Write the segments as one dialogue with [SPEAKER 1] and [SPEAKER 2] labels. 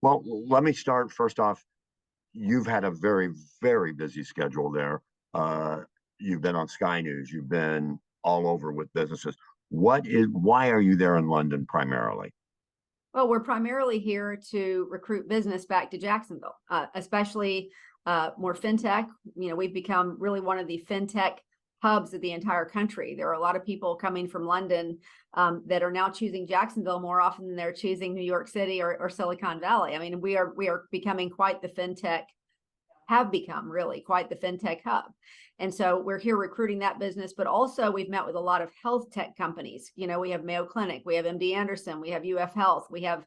[SPEAKER 1] Well, let me start first off. You've had a very, very busy schedule there. Uh, you've been on Sky News. You've been all over with businesses. Why are you there in London primarily?
[SPEAKER 2] Well, we're primarily here to recruit business back to Jacksonville, especially more fintech. We've become really one of the fintech hubs of the entire country. There are a lot of people coming from London that are now choosing Jacksonville more often than they're choosing New York City or Silicon Valley. I mean, we are becoming quite the fintech have become really quite the fintech hub. And so we're here recruiting that business, but also we've met with a lot of health tech companies. We have Mayo Clinic, we have MD Anderson, we have UF Health, we have,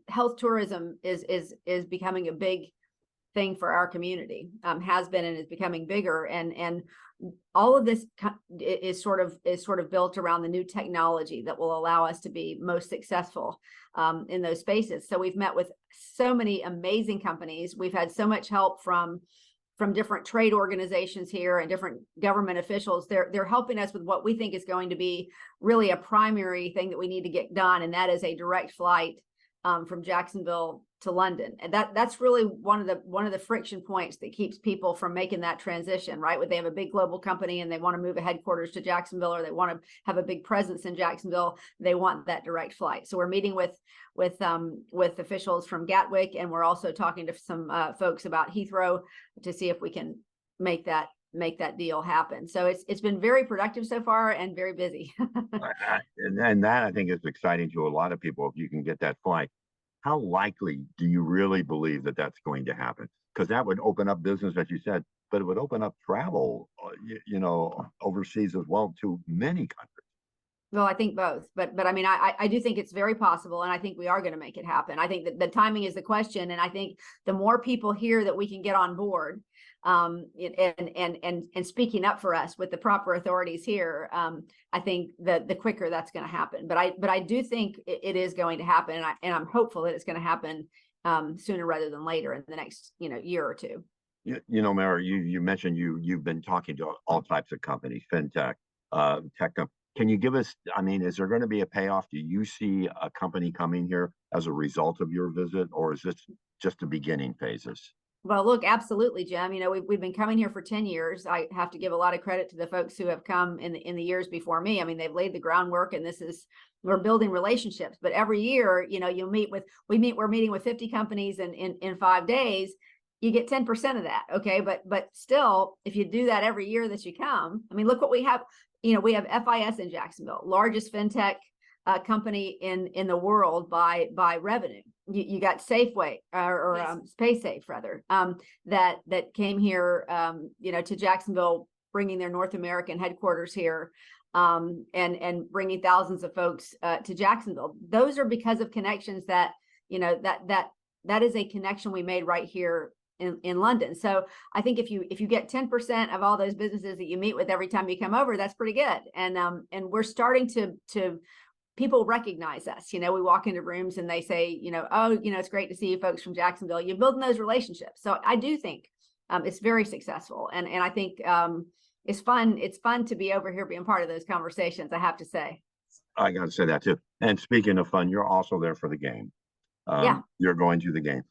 [SPEAKER 2] health tourism is becoming a big thing for our community, has been and is becoming bigger. And all of this is sort of built around the new technology that will allow us to be most successful in those spaces. So we've met with so many amazing companies. We've had so much help from different trade organizations here and different government officials. They're helping us with what we think is going to be really a primary thing that we need to get done, and that is a direct flight from Jacksonville to London. And that's really one of the friction points that keeps people from making that transition, right? When they have a big global company and they want to move a headquarters to Jacksonville, or they want to have a big presence in Jacksonville, they want that direct flight. So we're meeting with officials from Gatwick, and we're also talking to some folks about Heathrow to see if we can make that deal happen. So it's been very productive so far and very busy.
[SPEAKER 1] And that I think is exciting to a lot of people if you can get that flight. How likely do you really believe that that's going to happen? Because that would open up business, as you said, but it would open up travel, overseas as well to many countries.
[SPEAKER 2] Well, I think both, but I mean, I do think it's very possible, and I think we are going to make it happen. I think that the timing is the question, and I think the more people here that we can get on board, and speaking up for us with the proper authorities here, I think that the quicker that's going to happen. But I do think it is going to happen, and I'm hopeful that it's going to happen sooner rather than later in the next year or two.
[SPEAKER 1] Mary, you mentioned you've been talking to all types of companies, fintech, tech companies. Can you give us, I mean, is there going to be a payoff? Do you see a company coming here as a result of your visit, or is this just the beginning phases?
[SPEAKER 2] Well, look, absolutely, Jim. We've been coming here for 10 years. I have to give a lot of credit to the folks who have come in the years before me. I mean, they've laid the groundwork, and we're building relationships. But every year, we're meeting with 50 companies in 5 days. You get 10% of that. Okay. But still, if you do that every year that you come, I mean, look what we have. We have FIS in Jacksonville, largest fintech company in the world by revenue. You got Safeway or yes. PaySafe rather, that came here to Jacksonville, bringing their North American headquarters here, and bringing thousands of folks to Jacksonville. Those are because of connections that that is a connection we made right here in London. So I think if you get 10% of all those businesses that you meet with every time you come over, that's pretty good. And we're starting to people recognize us. We walk into rooms and they say, it's great to see you folks from Jacksonville. You're building those relationships. So I do think it's very successful. And I think it's fun. It's fun to be over here being part of those conversations, I have to say.
[SPEAKER 1] I got to say that too. And speaking of fun, you're also there for the game.
[SPEAKER 2] Yeah.
[SPEAKER 1] You're going to the game.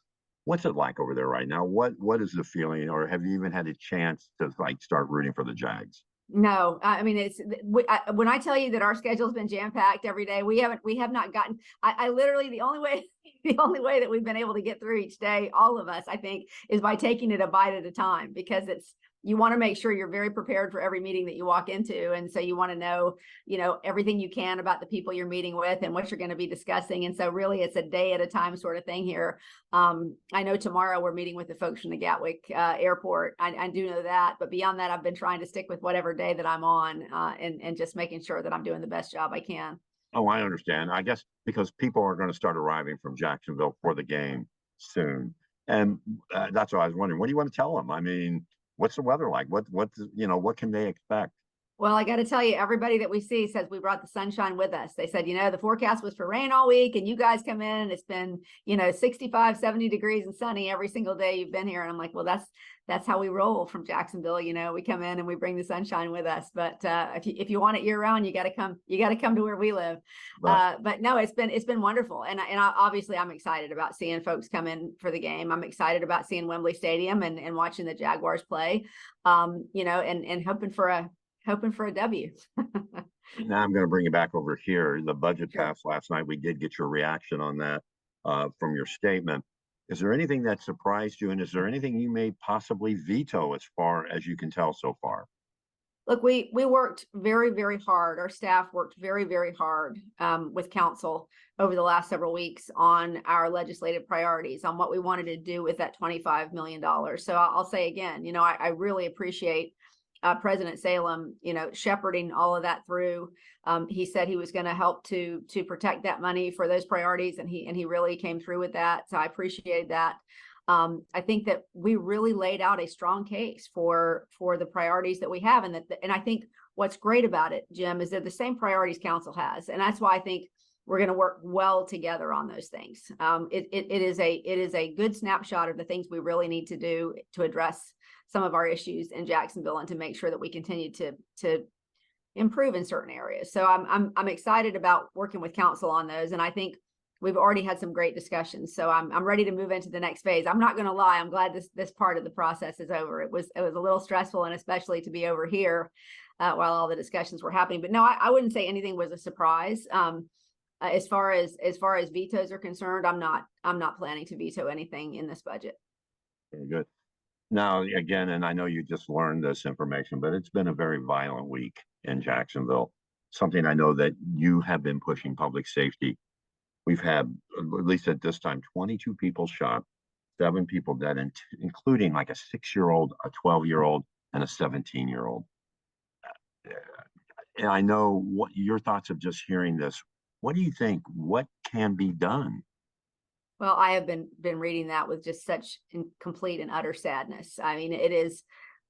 [SPEAKER 1] What's it like over there right now? What is the feeling, or have you even had a chance to start rooting for the Jags?
[SPEAKER 2] No, I mean, when I tell you that our schedule's been jam-packed every day, we have not gotten, I literally, the only way that we've been able to get through each day, all of us, I think, is by taking it a bite at a time, because you want to make sure you're very prepared for every meeting that you walk into. And so you want to know, everything you can about the people you're meeting with and what you're going to be discussing. And so really it's a day at a time sort of thing here. I know tomorrow we're meeting with the folks from the Gatwick airport. I do know that, but beyond that, I've been trying to stick with whatever day that I'm on, and just making sure that I'm doing the best job I can.
[SPEAKER 1] Oh, I understand. I guess because people are going to start arriving from Jacksonville for the game soon. And that's what I was wondering. What do you want to tell them? I mean, what's the weather like? What can they expect?
[SPEAKER 2] Well, I got to tell you, everybody that we see says we brought the sunshine with us. They said, the forecast was for rain all week and you guys come in and it's been, 65, 70 degrees and sunny every single day you've been here. And I'm like, well, that's how we roll from Jacksonville. We come in and we bring the sunshine with us. But if you want it year round, you got to come to where we live.
[SPEAKER 1] Right.
[SPEAKER 2] But no, it's been wonderful. And obviously I'm excited about seeing folks come in for the game. I'm excited about seeing Wembley Stadium and watching the Jaguars play, and hoping for a W.
[SPEAKER 1] Now I'm going to bring you back over here. The budget
[SPEAKER 2] Sure.
[SPEAKER 1] passed last night. We did get your reaction on that from your statement. Is there anything that surprised you, and is there anything you may possibly veto as far as you can tell so far?
[SPEAKER 2] Look, we worked very, very hard. Our staff worked very, very hard with council over the last several weeks on our legislative priorities, on what we wanted to do with that $25 million. So I'll say again, I really appreciate President Salem, shepherding all of that through. He said he was going to help to protect that money for those priorities, and he really came through with that. So I appreciate that. I think that we really laid out a strong case for the priorities that we have, and I think what's great about it, Jim, is they're the same priorities council has, and that's why I think we're going to work well together on those things. It is a good snapshot of the things we really need to do to address some of our issues in Jacksonville and to make sure that we continue to improve in certain areas. So I'm excited about working with council on those, and I think we've already had some great discussions. So I'm ready to move into the next phase. I'm not going to lie, I'm glad this part of the process is over. It was a little stressful, and especially to be over here while all the discussions were happening. But no, I wouldn't say anything was a surprise. As far as vetoes are concerned, I'm not planning to veto anything in this budget.
[SPEAKER 1] Very good. Now, again, and I know you just learned this information, but it's been a very violent week in Jacksonville. Something I know that you have been pushing public safety. We've had, at least at this time, 22 people shot, 7 people dead, including like a 6-year-old, a 12-year-old, and a 17-year-old. And I know what your thoughts of just hearing this. What do you think? What can be done?
[SPEAKER 2] Well, I have been reading that with just such complete and utter sadness. I mean, it is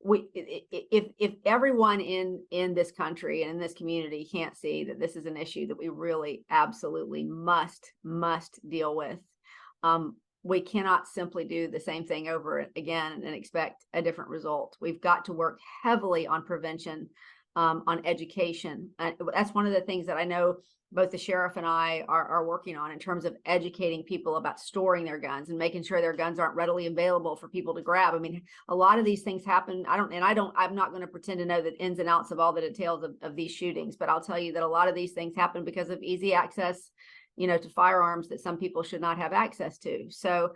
[SPEAKER 2] if everyone in this country and in this community can't see that this is an issue that we really absolutely must deal with, we cannot simply do the same thing over again and expect a different result. We've got to work heavily on prevention, on education. That's one of the things that I know both the sheriff and I are working on in terms of educating people about storing their guns and making sure their guns aren't readily available for people to grab. I mean, a lot of these things happen. I'm not going to pretend to know the ins and outs of all the details of these shootings, but I'll tell you that a lot of these things happen because of easy access, to firearms that some people should not have access to. So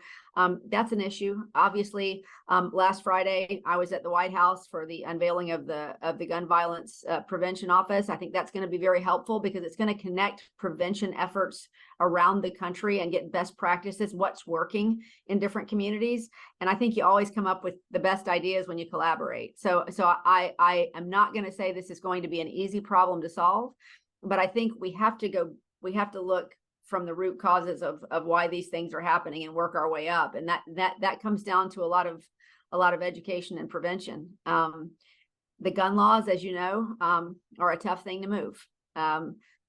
[SPEAKER 2] that's an issue. Obviously, last Friday, I was at the White House for the unveiling of the gun violence prevention office. I think that's going to be very helpful because it's going to connect prevention efforts around the country and get best practices, what's working in different communities. And I think you always come up with the best ideas when you collaborate. So I am not going to say this is going to be an easy problem to solve, but I think we have to look from the root causes of why these things are happening and work our way up. And that comes down to a lot of education and prevention. The gun laws, as you know, are a tough thing to move.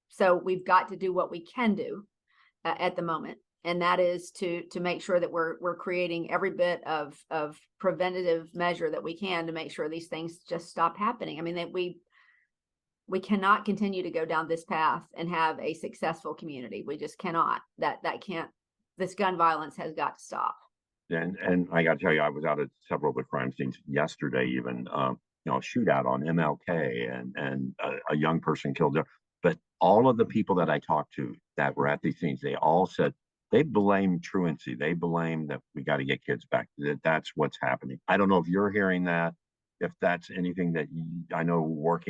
[SPEAKER 2] So we've got to do what we can do at the moment. And that is to make sure that we're creating every bit of preventative measure that we can to make sure these things just stop happening. I mean, that we cannot continue to go down this path and have a successful community. We just cannot. This gun violence has got to stop.
[SPEAKER 1] And I got to tell you, I was out at several of the crime scenes yesterday, even a shootout on MLK and a young person killed there. But all of the people that I talked to that were at these scenes, they all said they blame truancy. They blame that we got to get kids back. That's what's happening. I don't know if you're hearing that, if that's anything that I know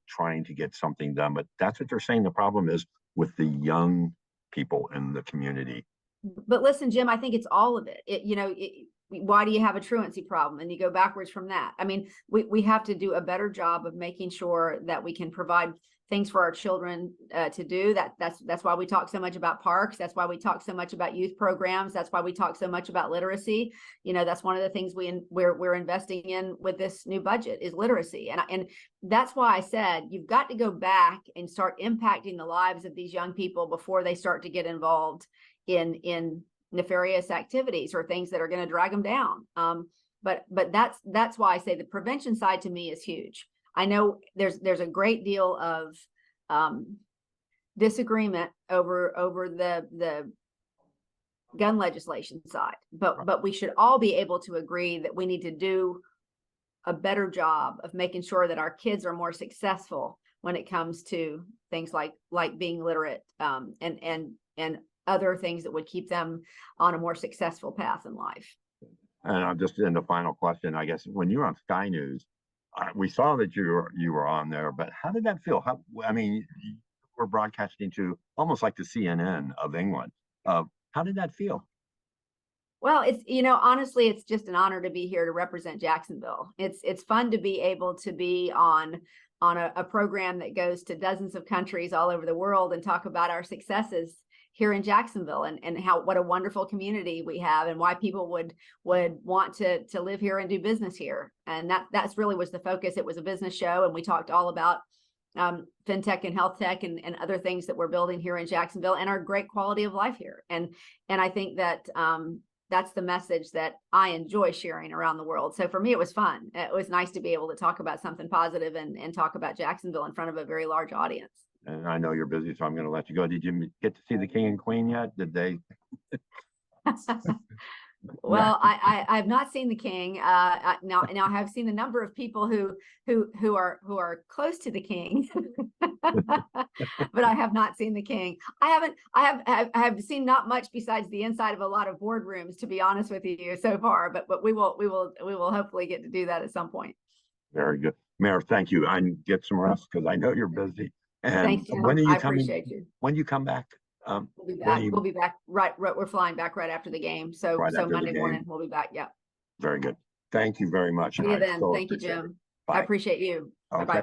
[SPEAKER 1] trying to get something done, but that's what they're saying. The problem is with the young people in the community.
[SPEAKER 2] But listen, Jim, I think it's all of it. why do you have a truancy problem? And you go backwards from that. I mean, we have to do a better job of making sure that we can provide things for our children to do. That's why we talk so much about parks. That's why we talk so much about youth programs. That's why we talk so much about literacy. You know, that's one of the things we're investing in with this new budget is literacy. And that's why I said you've got to go back and start impacting the lives of these young people before they start to get involved in nefarious activities or things that are going to drag them down. But that's why I say the prevention side to me is huge. I know there's a great deal of disagreement over the gun legislation side, but we should all be able to agree that we need to do a better job of making sure that our kids are more successful when it comes to things like being literate and other things that would keep them on a more successful path in life.
[SPEAKER 1] And I'm just in the final question, I guess, when you were on Sky News, we saw that you were on there, but how did that feel? I mean, you were broadcasting to almost like the CNN of England. How did that feel?
[SPEAKER 2] Well, it's, you know, honestly, it's just an honor to be here to represent Jacksonville. It's fun to be able to be on a program that goes to dozens of countries all over the world and talk about our successes here in Jacksonville and what a wonderful community we have and why people would want to live here and do business here. And that's really was the focus. It was a business show, and we talked all about fintech and health tech and other things that we're building here in Jacksonville and our great quality of life here. And I think that that's the message that I enjoy sharing around the world. So for me, it was fun. It was nice to be able to talk about something positive and talk about Jacksonville in front of a very large audience.
[SPEAKER 1] And I know you're busy, so I'm going to let you go. Did you get to see the King and Queen yet? Did they?
[SPEAKER 2] Well, I have not seen the King. Now I have seen a number of people who are close to the King, but I have not seen the King. I have seen not much besides the inside of a lot of boardrooms, to be honest with you, so far. But we will hopefully get to do that at some point.
[SPEAKER 1] Very good, Mayor. Thank you. I get some rest because I know you're busy. And
[SPEAKER 2] thanks, Jim.
[SPEAKER 1] when are you
[SPEAKER 2] I
[SPEAKER 1] coming?
[SPEAKER 2] Appreciate you.
[SPEAKER 1] When you come back?
[SPEAKER 2] We'll be back. We'll be back. Right. We're flying back right after the game. So Monday morning we'll be back. Yeah.
[SPEAKER 1] Very good. Thank you very much.
[SPEAKER 2] See you then. Thank you, Jim. I appreciate you.
[SPEAKER 1] Okay.
[SPEAKER 2] Bye-bye.